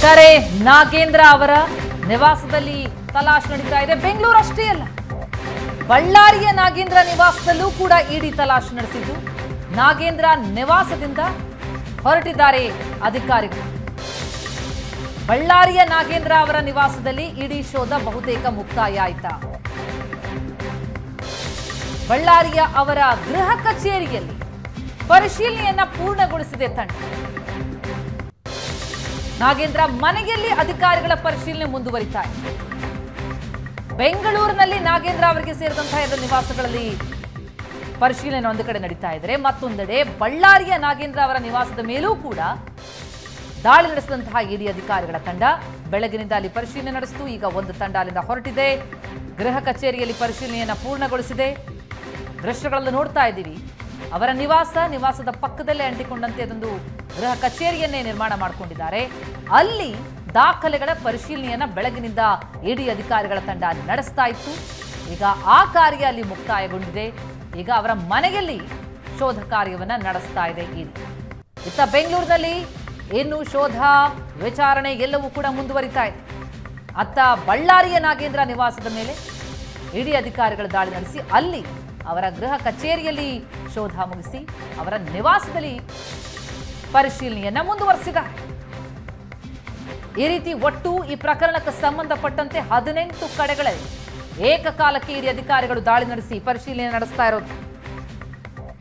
ಒಟ್ಟಾರೆ ನಾಗೇಂದ್ರ ಅವರ ನಿವಾಸದಲ್ಲಿ ತಲಾಶ್ ನಡೀತಾ ಇದೆ. ಬೆಂಗಳೂರು ಅಷ್ಟೇ ಅಲ್ಲ, ಬಳ್ಳಾರಿಯ ನಾಗೇಂದ್ರ ನಿವಾಸದಲ್ಲೂ ಕೂಡ ಇಡಿ ತಲಾಶ್ ನಡೆಸಿದ್ದು, ನಾಗೇಂದ್ರ ನಿವಾಸದಿಂದ ಹೊರಟಿದ್ದಾರೆ ಅಧಿಕಾರಿಗಳು. ಬಳ್ಳಾರಿಯ ನಾಗೇಂದ್ರ ಅವರ ನಿವಾಸದಲ್ಲಿ ಇಡಿ ಶೋಧ ಬಹುತೇಕ ಮುಕ್ತಾಯ ಆಯ್ತಾ? ಬಳ್ಳಾರಿಯ ಅವರ ಗೃಹ ಕಚೇರಿಯಲ್ಲಿ ಪರಿಶೀಲನೆಯನ್ನ ಪೂರ್ಣಗೊಳಿಸಿದೆ ತಂಡ. ನಾಗೇಂದ್ರ ಮನೆಯಲ್ಲಿ ಅಧಿಕಾರಿಗಳ ಪರಿಶೀಲನೆ ಮುಂದುವರಿತಾ ಇದೆ. ಬೆಂಗಳೂರಿನಲ್ಲಿ ನಾಗೇಂದ್ರ ಅವರಿಗೆ ಸೇರಿದಂತಹ ಎರಡು ನಿವಾಸಗಳಲ್ಲಿ ಪರಿಶೀಲನೆ ಒಂದು ಕಡೆ ನಡೀತಾ ಇದ್ರೆ, ಮತ್ತೊಂದೆಡೆ ಬಳ್ಳಾರಿಯ ನಾಗೇಂದ್ರ ಅವರ ನಿವಾಸದ ಮೇಲೂ ಕೂಡ ದಾಳಿ ನಡೆಸಿದಂತಹ ಇಡಿ ಅಧಿಕಾರಿಗಳ ತಂಡ ಬೆಳಗಿನಿಂದ ಅಲ್ಲಿ ಪರಿಶೀಲನೆ ನಡೆಸಿತು. ಈಗ ಒಂದು ತಂಡ ಅಲ್ಲಿಂದ ಹೊರಟಿದೆ, ಗೃಹ ಕಚೇರಿಯಲ್ಲಿ ಪರಿಶೀಲನೆಯನ್ನ ಪೂರ್ಣಗೊಳಿಸಿದೆ. ದೃಶ್ಯಗಳನ್ನು ನೋಡ್ತಾ ಇದ್ದೀವಿ. ಅವರ ನಿವಾಸದ ಪಕ್ಕದಲ್ಲೇ ಅಂಟಿಕೊಂಡಂತೆ ಅದೊಂದು ಗೃಹ ಕಚೇರಿಯನ್ನೇ ನಿರ್ಮಾಣ ಮಾಡಿಕೊಂಡಿದ್ದಾರೆ. ಅಲ್ಲಿ ದಾಖಲೆಗಳ ಪರಿಶೀಲನೆಯನ್ನ ಬೆಳಗಿನಿಂದ ಇಡಿ ಅಧಿಕಾರಿಗಳ ತಂಡ ನಡೆಸ್ತಾ ಇತ್ತು. ಈಗ ಆ ಕಾರ್ಯ ಅಲ್ಲಿ ಮುಕ್ತಾಯಗೊಂಡಿದೆ. ಈಗ ಅವರ ಮನೆಯಲ್ಲಿ ಶೋಧ ಕಾರ್ಯವನ್ನ ನಡೆಸ್ತಾ ಇದೆ ಇಡಿ. ಇತ್ತ ಬೆಂಗಳೂರಿನಲ್ಲಿ ಇನ್ನು ಶೋಧ ವಿಚಾರಣೆ ಎಲ್ಲವೂ ಕೂಡ ಮುಂದುವರಿತಾ ಇದೆ. ಅತ್ತ ಬಳ್ಳಾರಿಯ ನಾಗೇಂದ್ರ ನಿವಾಸದ ಮೇಲೆ ಇಡಿ ಅಧಿಕಾರಿಗಳ ದಾಳಿ ನಡೆಸಿ ಅಲ್ಲಿ ಅವರ ಗೃಹ ಕಚೇರಿಯಲ್ಲಿ ಶೋಧ ಮುಗಿಸಿ ಅವರ ನಿವಾಸದಲ್ಲಿ ಪರಿಶೀಲನೆಯನ್ನ ಮುಂದುವರೆಸಿದ್ದಾರೆ. ಈ ರೀತಿ ಒಟ್ಟು ಈ ಪ್ರಕರಣಕ್ಕೆ ಸಂಬಂಧಪಟ್ಟಂತೆ 18 ಕಡೆಗಳಲ್ಲಿ ಏಕಕಾಲಕ್ಕೆ ಇಡಿ ಅಧಿಕಾರಿಗಳು ದಾಳಿ ನಡೆಸಿ ಪರಿಶೀಲನೆ ನಡೆಸ್ತಾ ಇರೋದು.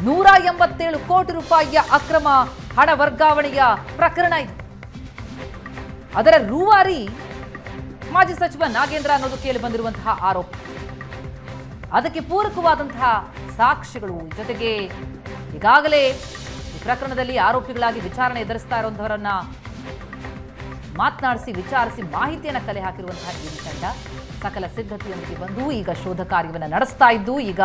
187 ಕೋಟಿ ರೂಪಾಯಿಯ ಅಕ್ರಮ ಹಣ ವರ್ಗಾವಣೆಯ ಪ್ರಕರಣ ಇದು. ಅದರ ರೂವಾರಿ ಮಾಜಿ ಸಚಿವ ನಾಗೇಂದ್ರ ಅನ್ನೋದು ಕೇಳಿ ಬಂದಿರುವಂತಹ ಆರೋಪ. ಅದಕ್ಕೆ ಪೂರಕವಾದಂತಹ ಸಾಕ್ಷ್ಯಗಳು, ಜೊತೆಗೆ ಈಗಾಗಲೇ ಈ ಪ್ರಕರಣದಲ್ಲಿ ಆರೋಪಿಗಳಾಗಿ ವಿಚಾರಣೆ ಎದುರಿಸ್ತಾ ಇರುವಂತವರನ್ನ ಮಾತನಾಡಿಸಿ ವಿಚಾರಿಸಿ ಮಾಹಿತಿಯನ್ನು ಕಲೆ ಹಾಕಿರುವಂತಹ ಇಡಿ ತಂಡ ಸಕಲ ಸಿದ್ಧತೆಯೊಂದಿಗೆ ಬಂದು ಈಗ ಶೋಧ ಕಾರ್ಯವನ್ನು ನಡೆಸ್ತಾ ಇದ್ದು, ಈಗ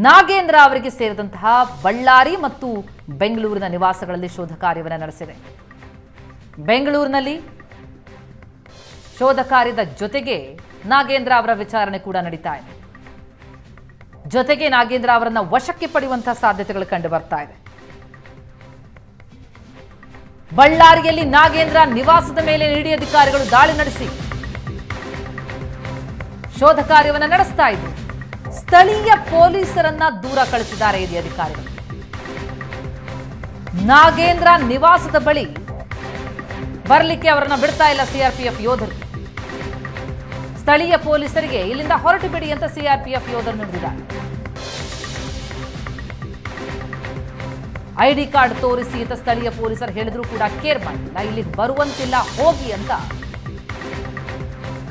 ನಾಗೇಂದ್ರ ಅವರಿಗೆ ಸೇರಿದಂತಹ ಬಳ್ಳಾರಿ ಮತ್ತು ಬೆಂಗಳೂರಿನ ನಿವಾಸಗಳಲ್ಲಿ ಶೋಧ ಕಾರ್ಯವನ್ನು ನಡೆಸಿದೆ. ಬೆಂಗಳೂರಿನಲ್ಲಿ ಶೋಧ ಕಾರ್ಯದ ಜೊತೆಗೆ ನಾಗೇಂದ್ರ ಅವರ ವಿಚಾರಣೆ ಕೂಡ ನಡೀತಾ ಇದೆ. ಜೊತೆಗೆ ನಾಗೇಂದ್ರ ಅವರನ್ನ ವಶಕ್ಕೆ ಪಡೆಯುವಂತಹ ಸಾಧ್ಯತೆಗಳು ಕಂಡು ಬರ್ತಾ ಇದೆ. ಬಳ್ಳಾರಿಯಲ್ಲಿ ನಾಗೇಂದ್ರ ನಿವಾಸದ ಮೇಲೆ ಇಡಿ ಅಧಿಕಾರಿಗಳು ದಾಳಿ ನಡೆಸಿ ಶೋಧ ಕಾರ್ಯವನ್ನು ನಡೆಸ್ತಾ ಇದ್ದು, ಸ್ಥಳೀಯ ಪೊಲೀಸರನ್ನ ದೂರ ಕಳಿಸಿದ್ದಾರೆ ಇಡಿ ಅಧಿಕಾರಿಗಳು. ನಾಗೇಂದ್ರ ನಿವಾಸದ ಬಳಿ ಬರಲಿಕ್ಕೆ ಅವರನ್ನ ಬಿಡ್ತಾ ಇಲ್ಲ ಸಿಆರ್ಪಿಎಫ್ ಯೋಧರು. ಸ್ಥಳೀಯ ಪೊಲೀಸರಿಗೆ ಇಲ್ಲಿಂದ ಹೊರಟು ಬಿಡಿ ಅಂತ ಸಿಆರ್ಪಿಎಫ್ ಯೋಧರು ನುಡಿದಿದ್ದಾರೆ. ಐಡಿ ಕಾರ್ಡ್ ತೋರಿಸಿ ಅಂತ ಸ್ಥಳೀಯ ಪೊಲೀಸರು ಹೇಳಿದ್ರು ಕೂಡ ಕೇರ್ ಮಾಡಿಲ್ಲ. ಇಲ್ಲಿಗೆ ಬರುವಂತಿಲ್ಲ, ಹೋಗಿ ಅಂತ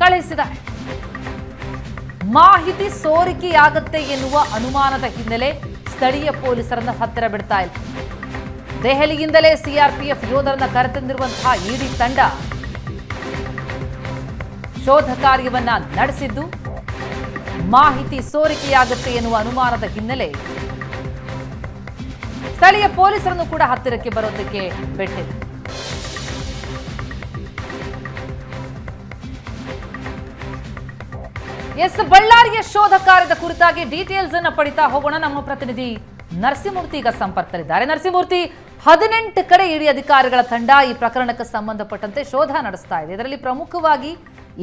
ಕಳಿಸಿದ್ದಾರೆ. ಮಾಹಿತಿ ಸೋರಿಕೆಯಾಗತ್ತೆ ಎನ್ನುವ ಅನುಮಾನದ ಹಿನ್ನೆಲೆ ಸ್ಥಳೀಯ ಪೊಲೀಸರನ್ನ ಹತ್ತಿರ ಬಿಡ್ತಾ ಇಲ್ಲ. ದೆಹಲಿಯಿಂದಲೇ ಸಿಆರ್ಪಿಎಫ್ ಯೋಧರನ್ನ ಕರೆತಂದಿರುವಂತಹ ಇಡಿ ತಂಡ ಶೋಧ ಕಾರ್ಯವನ್ನ ನಡೆಸಿದ್ದು, ಮಾಹಿತಿ ಸೋರಿಕೆಯಾಗುತ್ತೆ ಎನ್ನುವ ಅನುಮಾನದ ಹಿನ್ನೆಲೆ ಸ್ಥಳೀಯ ಪೊಲೀಸರನ್ನು ಕೂಡ ಹತ್ತಿರಕ್ಕೆ ಬರೋದಕ್ಕೆ ಬಿಟ್ಟಿಲ್ಲ. ಬಳ್ಳಾರಿಯ ಶೋಧ ಕಾರ್ಯದ ಕುರಿತಾಗಿ ಡೀಟೇಲ್ಸ್ ಅನ್ನು ಪಡಿತಾ ಹೋಗೋಣ. ನಮ್ಮ ಪ್ರತಿನಿಧಿ ನರಸಿಂಹಮೂರ್ತಿ ಈಗ ಸಂಪರ್ಕದಲ್ಲಿದ್ದಾರೆ. ನರಸಿಂಹಮೂರ್ತಿ, 18 ಕಡೆ ಇಡಿ ಅಧಿಕಾರಿಗಳ ತಂಡ ಈ ಪ್ರಕರಣಕ್ಕೆ ಸಂಬಂಧಪಟ್ಟಂತೆ ಶೋಧ ನಡೆಸ್ತಾ ಇದೆ. ಇದರಲ್ಲಿ ಪ್ರಮುಖವಾಗಿ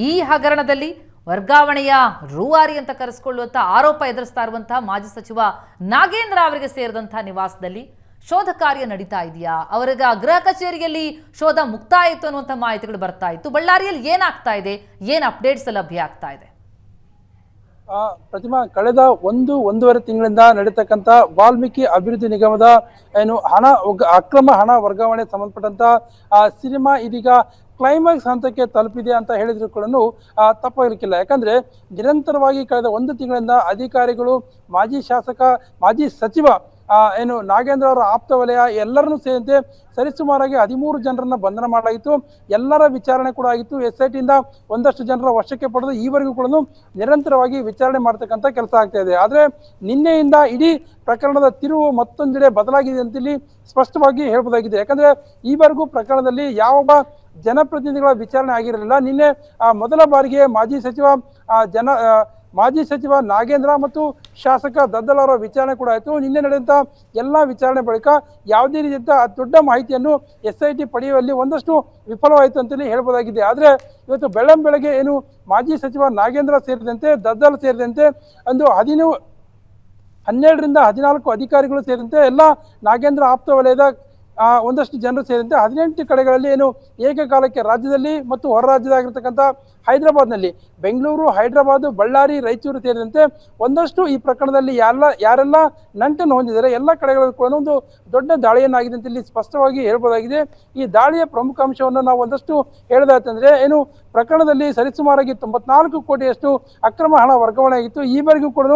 ಈ ಹಗರಣದಲ್ಲಿ ವರ್ಗಾವಣೆಯ ರೂವಾರಿ ಅಂತ ಕರೆಸಿಕೊಳ್ಳುವಂತಹ ಆರೋಪ ಎದುರಿಸ್ತಾ ಇರುವಂತಹ ಮಾಜಿ ಸಚಿವ ನಾಗೇಂದ್ರ ಅವರಿಗೆ ಸೇರಿದಂತಹ ನಿವಾಸದಲ್ಲಿ ಶೋಧ ಕಾರ್ಯ ನಡೀತಾ ಇದೆಯಾ? ಅವರಿಗೆ ಗೃಹ ಕಚೇರಿಯಲ್ಲಿ ಶೋಧ ಮುಕ್ತಾಯ ಆಯಿತು ಅನ್ನುವಂಥ ಮಾಹಿತಿಗಳು ಬರ್ತಾ ಇತ್ತು. ಬಳ್ಳಾರಿಯಲ್ಲಿ ಏನಾಗ್ತಾ ಇದೆ, ಏನ್ ಅಪ್ಡೇಟ್ಸ್ ಲಭ್ಯ ಆಗ್ತಾ ಇದೆ? ಪ್ರತಿಮಾ, ಕಳೆದ ಒಂದೂವರೆ ತಿಂಗಳಿಂದ ನಡೀತಕ್ಕಂಥ ವಾಲ್ಮೀಕಿ ಅಭಿವೃದ್ಧಿ ನಿಗಮದ ಅಕ್ರಮ ಹಣ ವರ್ಗಾವಣೆ ಸಂಬಂಧಪಟ್ಟಂತ ಸಿನಿಮಾ ಇದೀಗ ಕ್ಲೈಮ್ಯಾಕ್ಸ್ ಹಂತಕ್ಕೆ ತಲುಪಿದೆ ಅಂತ ಹೇಳಿದ್ರು ಕೂಡ ತಪ್ಪಾಗಲಿಕ್ಕಿಲ್ಲ. ಯಾಕಂದ್ರೆ ನಿರಂತರವಾಗಿ ಕಳೆದ 1 ತಿಂಗಳಿಂದ ಅಧಿಕಾರಿಗಳು, ಮಾಜಿ ಶಾಸಕ, ಮಾಜಿ ಸಚಿವ ನಾಗೇಂದ್ರ ಅವರ ಆಪ್ತ ವಲಯ ಎಲ್ಲರನ್ನೂ ಸೇರಿದಂತೆ ಸರಿಸುಮಾರಾಗಿ 13 ಜನರನ್ನ ಬಂಧನ ಮಾಡಲಾಗಿತ್ತು. ಎಲ್ಲರ ವಿಚಾರಣೆ ಕೂಡ ಆಗಿತ್ತು. SIT ಇಂದ ಒಂದಷ್ಟು ಜನರ ವಶಕ್ಕೆ ಪಡೆದು ಈವರೆಗೂ ಕೂಡ ನಿರಂತರವಾಗಿ ವಿಚಾರಣೆ ಮಾಡ್ತಕ್ಕಂಥ ಕೆಲಸ ಆಗ್ತಾ ಇದೆ. ಆದ್ರೆ ನಿನ್ನೆಯಿಂದ ಇಡೀ ಪ್ರಕರಣದ ತಿರುವು ಮತ್ತೊಂದೆಡೆ ಬದಲಾಗಿದೆ ಅಂತ ಇಲ್ಲಿ ಸ್ಪಷ್ಟವಾಗಿ ಹೇಳ್ಬೋದಾಗಿದೆ. ಯಾಕಂದ್ರೆ ಈವರೆಗೂ ಪ್ರಕರಣದಲ್ಲಿ ಯಾವ ಜನಪ್ರತಿನಿಧಿಗಳ ವಿಚಾರಣೆ ಆಗಿರಲಿಲ್ಲ. ನಿನ್ನೆ ಮೊದಲ ಬಾರಿಗೆ ಮಾಜಿ ಸಚಿವ ಮಾಜಿ ಸಚಿವ ನಾಗೇಂದ್ರ ಮತ್ತು ಶಾಸಕ ದದ್ದಲ್ ಅವರ ವಿಚಾರಣೆ ಕೂಡ ಆಯಿತು. ನಿನ್ನೆ ನಡೆದಂಥ ಎಲ್ಲ ವಿಚಾರಣೆ ಬಳಿಕ ಯಾವುದೇ ರೀತಿಯಂಥ ದೊಡ್ಡ ಮಾಹಿತಿಯನ್ನು SIT ಪಡೆಯುವಲ್ಲಿ ಒಂದಷ್ಟು ವಿಫಲವಾಯಿತು ಅಂತಲೇ ಹೇಳ್ಬೋದಾಗಿದೆ. ಆದರೆ ಇವತ್ತು ಬೆಳಗ್ಗೆ ಏನು ಮಾಜಿ ಸಚಿವ ನಾಗೇಂದ್ರ ಸೇರಿದಂತೆ ದದ್ದಲ್ ಸೇರಿದಂತೆ ಒಂದು 12ರಿಂದ 14 ಅಧಿಕಾರಿಗಳು ಸೇರಿದಂತೆ ಎಲ್ಲ ನಾಗೇಂದ್ರ ಆಪ್ತ ವಲಯದ ಒಂದಷ್ಟು ಜನರು ಸೇರಿದಂತೆ 18 ಕಡೆಗಳಲ್ಲಿ ಏನು ಏಕಕಾಲಕ್ಕೆ ರಾಜ್ಯದಲ್ಲಿ ಮತ್ತು ಹೊರ ರಾಜ್ಯದಾಗಿರ್ತಕ್ಕಂಥ ಹೈದರಾಬಾದ್ನಲ್ಲಿ ಬೆಂಗಳೂರು, ಹೈದರಾಬಾದ್, ಬಳ್ಳಾರಿ, ರಾಯಚೂರು ಸೇರಿದಂತೆ ಒಂದಷ್ಟು ಈ ಪ್ರಕರಣದಲ್ಲಿ ಯಾರೆಲ್ಲ ನಂಟನ್ನು ಹೊಂದಿದ್ದಾರೆ ಎಲ್ಲ ಕಡೆಗಳಲ್ಲಿ ಕೂಡ ಒಂದು ದೊಡ್ಡ ದಾಳಿಯನ್ನಾಗಿದೆ ಅಂತ ಇಲ್ಲಿ ಸ್ಪಷ್ಟವಾಗಿ ಹೇಳ್ಬೋದಾಗಿದೆ. ಈ ದಾಳಿಯ ಪ್ರಮುಖ ಅಂಶವನ್ನು ನಾವು ಒಂದಷ್ಟು ಹೇಳೋದಾಯ್ತಂದ್ರೆ ಏನು ಪ್ರಕರಣದಲ್ಲಿ ಸರಿಸುಮಾರಾಗಿ 94 ಕೋಟಿಯಷ್ಟು ಅಕ್ರಮ ಹಣ ವರ್ಗಾವಣೆ ಆಗಿತ್ತು. ಈವರೆಗೂ ಕೂಡ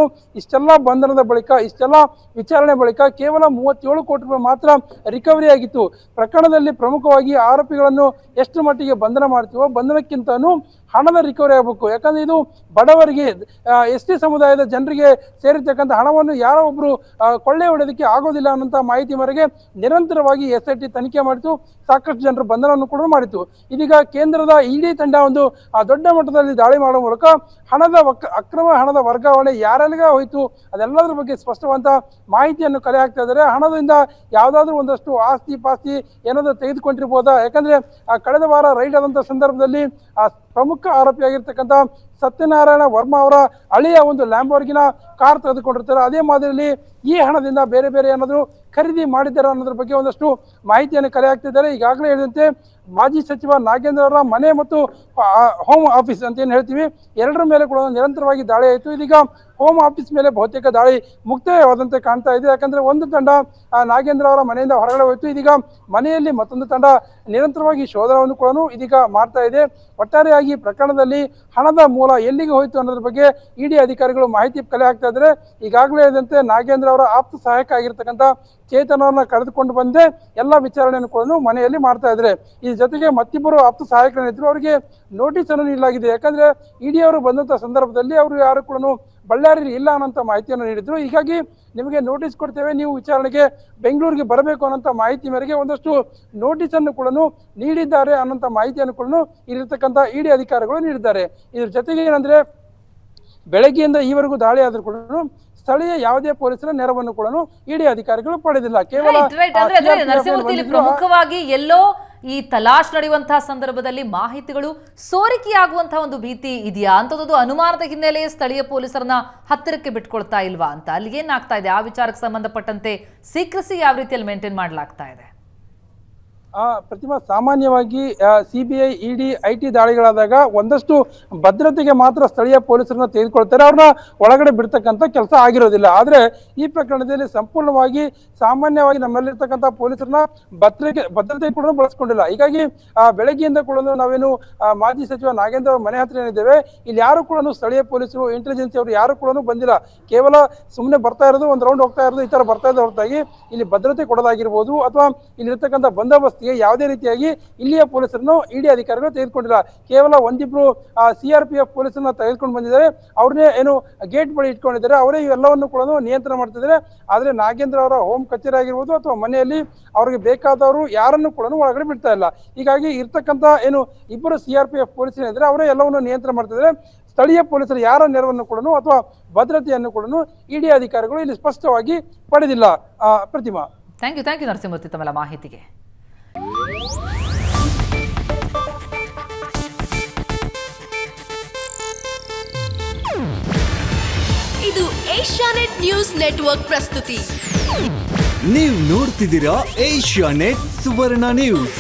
ಇಷ್ಟೆಲ್ಲ ಬಂಧನದ ಬಳಿಕ ಇಷ್ಟೆಲ್ಲ ವಿಚಾರಣೆ ಬಳಿಕ ಕೇವಲ 37 ಕೋಟಿ ರೂಪಾಯಿ ಮಾತ್ರ ರಿಕವರಿ ಆಗಿತ್ತು. ಪ್ರಕರಣದಲ್ಲಿ ಪ್ರಮುಖವಾಗಿ ಆರೋಪಿಗಳನ್ನು ಎಷ್ಟು ಮಟ್ಟಿಗೆ ಬಂಧನ ಮಾಡ್ತೀವೋ ಬಂಧನಕ್ಕಿಂತನೂ ಹಣದ ರಿಕವರಿ ಆಗಬೇಕು. ಯಾಕಂದ್ರೆ ಇದು ಬಡವರಿಗೆ ST ಸಮುದಾಯದ ಜನರಿಗೆ ಸೇರಿರ್ತಕ್ಕಂಥ ಹಣವನ್ನು ಯಾರೋ ಒಬ್ರು ಕೊಳ್ಳೆ ಹೊಡೆಯೋದಕ್ಕೆ ಆಗೋದಿಲ್ಲ ಅನ್ನೋಂಥ ಮಾಹಿತಿ ಮೇರೆಗೆ ನಿರಂತರವಾಗಿ SIT ತನಿಖೆ ಮಾಡಿತು. ಸಾಕಷ್ಟು ಜನರು ಬಂಧನವನ್ನು ಕೂಡ ಮಾಡಿತು. ಇದೀಗ ಕೇಂದ್ರದ ಇಡಿ ತಂಡ ಒಂದು ದೊಡ್ಡ ಮಟ್ಟದಲ್ಲಿ ದಾಳಿ ಮಾಡುವ ಮೂಲಕ ಅಕ್ರಮ ಹಣದ ವರ್ಗಾವಣೆ ಯಾರೆಲ್ಲಿಗೆ ಹೋಯಿತು ಅದೆಲ್ಲದರ ಬಗ್ಗೆ ಸ್ಪಷ್ಟವಾದ ಮಾಹಿತಿಯನ್ನು ಕಲೆ ಹಾಕ್ತಾ ಇದ್ದಾರೆ. ಹಣದಿಂದ ಯಾವುದಾದ್ರೂ ಒಂದಷ್ಟು ಆಸ್ತಿ ಪಾಸ್ತಿ ಏನಾದರೂ ತೆಗೆದುಕೊಂಡಿರ್ಬೋದಾ? ಯಾಕಂದ್ರೆ ಕಳೆದ ವಾರ ರೈಡ್ ಆದಂಥ ಸಂದರ್ಭದಲ್ಲಿ ಪ್ರಮುಖ ಆರೋಪಿಯಾಗಿರ್ತಕ್ಕಂಥ ಸತ್ಯನಾರಾಯಣ ವರ್ಮಾ ಅವರ ಹಳೆಯ ಒಂದು ಲ್ಯಾಂಬೋರ್ಗಿನ ಕಾರ್ ತೆಗೆದುಕೊಂಡಿರ್ತಾರೆ. ಅದೇ ಮಾದರಿಯಲ್ಲಿ ಈ ಹಣದಿಂದ ಬೇರೆ ಬೇರೆ ಏನಾದರೂ ಖರೀದಿ ಮಾಡಿದ್ದಾರೆ ಅನ್ನೋದ್ರ ಬಗ್ಗೆ ಒಂದಷ್ಟು ಮಾಹಿತಿಯನ್ನು ಕಲೆ ಹಾಕ್ತಿದ್ದಾರೆ. ಈಗಾಗಲೇ ಹೇಳಿದಂತೆ ಮಾಜಿ ಸಚಿವ ನಾಗೇಂದ್ರ ಅವರ ಮನೆ ಮತ್ತು ಹೋಮ್ ಆಫೀಸ್ ಅಂತ ಏನು ಹೇಳ್ತೀವಿ ಎರಡರ ಮೇಲೆ ಕೂಡ ನಿರಂತರವಾಗಿ ದಾಳಿ ಆಯಿತು. ಇದೀಗ ಹೋಮ್ ಆಫೀಸ್ ಮೇಲೆ ಬಹುತೇಕ ದಾಳಿ ಮುಕ್ತಾಯವಾದಂತೆ ಕಾಣ್ತಾ ಇದೆ. ಯಾಕಂದ್ರೆ ಒಂದು ತಂಡ ನಾಗೇಂದ್ರ ಅವರ ಮನೆಯಿಂದ ಹೊರಗಡೆ ಹೋಯಿತು. ಇದೀಗ ಮನೆಯಲ್ಲಿ ಮತ್ತೊಂದು ತಂಡ ನಿರಂತರವಾಗಿ ಶೋಧನವನ್ನು ಕೂಡ ಇದೀಗ ಮಾಡ್ತಾ ಇದೆ. ಒಟ್ಟಾರೆಯಾಗಿ ಪ್ರಕರಣದಲ್ಲಿ ಹಣದ ಮೂಲ ಎಲ್ಲಿಗೆ ಹೋಯಿತು ಅನ್ನೋದ್ರ ಬಗ್ಗೆ ಇಡಿ ಅಧಿಕಾರಿಗಳು ಮಾಹಿತಿ ಕಲೆ ಹಾಕ್ತಾ ಇದ್ದಾರೆ. ಈಗಾಗಲೇ ಹೇಳಿದಂತೆ ನಾಗೇಂದ್ರ ಅವರ ಆಪ್ತ ಸಹಾಯಕ ಆಗಿರ್ತಕ್ಕಂಥ ಚೇತನ್ ಅವರನ್ನ ಕರೆದುಕೊಂಡು ಬಂದೇ ಎಲ್ಲ ವಿಚಾರಣೆಯನ್ನು ಕೂಡ ಮನೆಯಲ್ಲಿ ಮಾಡ್ತಾ ಇದ್ದಾರೆ. ಈ ಜೊತೆಗೆ ಮತ್ತಿಬ್ಬರು ಆಪ್ತ ಸಹಾಯಕರಿದ್ರು, ಅವರಿಗೆ ನೋಟಿಸ್ ಅನ್ನು ನೀಡಲಾಗಿದೆ. ಯಾಕಂದ್ರೆ ಇಡಿ ಅವರು ಬಂದಂತ ಸಂದರ್ಭದಲ್ಲಿ ಅವರು ಯಾರು ಕೂಡ ಬಳ್ಳಾರಿ ಇಲ್ಲ ಅನ್ನೋಂಥ ಮಾಹಿತಿಯನ್ನು ನೀಡಿದ್ರು. ಹೀಗಾಗಿ ನಿಮಗೆ ನೋಟಿಸ್ ಕೊಡ್ತೇವೆ, ನೀವು ವಿಚಾರಣೆಗೆ ಬೆಂಗಳೂರಿಗೆ ಬರಬೇಕು ಅನ್ನೋಂಥ ಮಾಹಿತಿ ಮೇರೆಗೆ ಒಂದಷ್ಟು ನೋಟಿಸ್ ಅನ್ನು ಕೂಡ ನೀಡಿದ್ದಾರೆ ಅನ್ನೋಂಥ ಮಾಹಿತಿಯನ್ನು ಕೂಡ ಇಲ್ಲಿರ್ತಕ್ಕಂಥ ಇಡಿ ಅಧಿಕಾರಿಗಳು ನೀಡಿದ್ದಾರೆ. ಇದ್ರ ಜೊತೆಗೆ ಏನಂದ್ರೆ ಬೆಳಗ್ಗೆಯಿಂದ ಈವರೆಗೂ ದಾಳಿ ಆದ್ರೂ ಕೂಡ ಸ್ಥಳೀಯ ಯಾವುದೇ ಪೊಲೀಸರ ನೆರವನ್ನು ಕೂಡ ಇಡಿ ಅಧಿಕಾರಿಗಳು ಪಡೆದಿಲ್ಲ. ಕೇವಲ ಪ್ರಮುಖವಾಗಿ ಎಲ್ಲೋ ಈ ತಲಾಶ್ ನಡೆಯುವಂತಹ ಸಂದರ್ಭದಲ್ಲಿ ಮಾಹಿತಿಗಳು ಸೋರಿಕೆಯಾಗುವಂತಹ ಒಂದು ಭೀತಿ ಇದೆಯಾ ಅಂತದ್ದು ಅನುಮಾನದ ಹಿನ್ನೆಲೆ ಸ್ಥಳೀಯ ಪೊಲೀಸರನ್ನ ಹತ್ತಿರಕ್ಕೆ ಬಿಟ್ಕೊಳ್ತಾ ಇಲ್ವಾ ಅಂತ ಅಲ್ಲಿ ಏನಾಗ್ತಾ ಇದೆ? ಆ ವಿಚಾರಕ್ಕೆ ಸಂಬಂಧಪಟ್ಟಂತೆ ಸೀಕ್ರೆಸಿ ಯಾವ ರೀತಿಯಲ್ಲಿ ಮೇಂಟೈನ್ ಮಾಡಲಾಗ್ತಾ ಇದೆ? ಪ್ರತಿಮಾ, ಸಾಮಾನ್ಯವಾಗಿ CBI, ED, IT ದಾಳಿಗಳಾದಾಗ ಒಂದಷ್ಟು ಭದ್ರತೆಗೆ ಮಾತ್ರ ಸ್ಥಳೀಯ ಪೊಲೀಸರನ್ನ ತೆಗೆದುಕೊಳ್ತಾರೆ, ಅವ್ರನ್ನ ಒಳಗಡೆ ಬಿಡ್ತಕ್ಕಂಥ ಕೆಲಸ ಆಗಿರೋದಿಲ್ಲ. ಆದ್ರೆ ಈ ಪ್ರಕರಣದಲ್ಲಿ ಸಂಪೂರ್ಣವಾಗಿ ಸಾಮಾನ್ಯವಾಗಿ ನಮ್ಮಲ್ಲಿರ್ತಕ್ಕಂಥ ಪೊಲೀಸರನ್ನ ಭದ್ರತೆ ಕೂಡ ಬಳಸ್ಕೊಂಡಿಲ್ಲ. ಹೀಗಾಗಿ ಬೆಳಗ್ಗೆಯಿಂದ ಕೂಡ ನಾವೇನು ಮಾಜಿ ಸಚಿವ ನಾಗೇಂದ್ರ ಅವರ ಮನೆ ಹತ್ರ ಏನಿದ್ದೇವೆ, ಇಲ್ಲಿ ಯಾರು ಕೂಡ ಸ್ಥಳೀಯ ಪೊಲೀಸರು, ಇಂಟೆಲಿಜೆನ್ಸಿ ಅವರು ಯಾರು ಕೂಡ ಬಂದಿಲ್ಲ. ಕೇವಲ ಸುಮ್ಮನೆ ಬರ್ತಾ ಇರೋದು, ಒಂದು ರೌಂಡ್ ಹೋಗ್ತಾ ಇರೋದು, ಈ ತರ ಬರ್ತಾ ಇರೋದು ಹೊರತಾಗಿ ಇಲ್ಲಿ ಭದ್ರತೆ ಕೊಡೋದಾಗಿರ್ಬೋದು ಅಥವಾ ಇಲ್ಲಿರ್ತಕ್ಕಂಥ ಬಂದೋಬಸ್ತ್ ಯಾವುದೇ ರೀತಿಯಾಗಿ ಇಲ್ಲಿಯ ಪೊಲೀಸರನ್ನು ಇಡಿ ಅಧಿಕಾರಿಗಳು ತೆಗೆದುಕೊಂಡಿಲ್ಲ. ಕೇವಲ ಒಂದಿಬ್ರು CRPF ಪೊಲೀಸರನ್ನ ತೆಗೆದುಕೊಂಡು ಬಂದಿದ್ದಾರೆ, ಅವ್ರನ್ನೇ ಏನು ಗೇಟ್ ಬಳಿ ಇಟ್ಕೊಂಡಿದ್ದಾರೆ, ಅವರೇ ಇವೆಲ್ಲವನ್ನು ಕೂಡ ನಿಯಂತ್ರಣ ಮಾಡ್ತಿದ್ದಾರೆ. ಆದ್ರೆ ನಾಗೇಂದ್ರ ಅವರ ಹೋಮ್ ಕಚೇರಿ ಆಗಿರ್ಬೋದು ಅಥವಾ ಮನೆಯಲ್ಲಿ ಅವ್ರಿಗೆ ಬೇಕಾದವರು ಯಾರನ್ನು ಕೂಡ ಒಳಗಡೆ ಬಿಡ್ತಾ ಇಲ್ಲ. ಹೀಗಾಗಿ ಇರ್ತಕ್ಕಂಥ ಏನು ಇಬ್ಬರು CRPF ಪೊಲೀಸರು ಇದ್ದಾರೆ, ಅವರೇ ಎಲ್ಲವನ್ನು ನಿಯಂತ್ರಣ ಮಾಡ್ತಿದ್ದಾರೆ. ಸ್ಥಳೀಯ ಪೊಲೀಸರು ಯಾರ ನೆರವನ್ನು ಕೂಡ ಅಥವಾ ಭದ್ರತೆಯನ್ನು ಕೂಡ ಇಡಿ ಅಧಿಕಾರಿಗಳು ಇಲ್ಲಿ ಸ್ಪಷ್ಟವಾಗಿ ಪಡೆದಿಲ್ಲ. ಪ್ರತಿಮಾ, ಥ್ಯಾಂಕ್ ಯು ನರಸಿಂಹಮೂರ್ತಿ ತಮ್ಮೆಲ್ಲ ಮಾಹಿತಿಗೆ. ಇದು ಏಷ್ಯಾನೆಟ್ ನ್ಯೂಸ್ ನೆಟ್ವರ್ಕ್ ಪ್ರಸ್ತುತಿ. ನೀವು ನೋಡ್ತಿದ್ದೀರಾ ಏಷ್ಯಾನೆಟ್ ಸುವರ್ಣ ನ್ಯೂಸ್.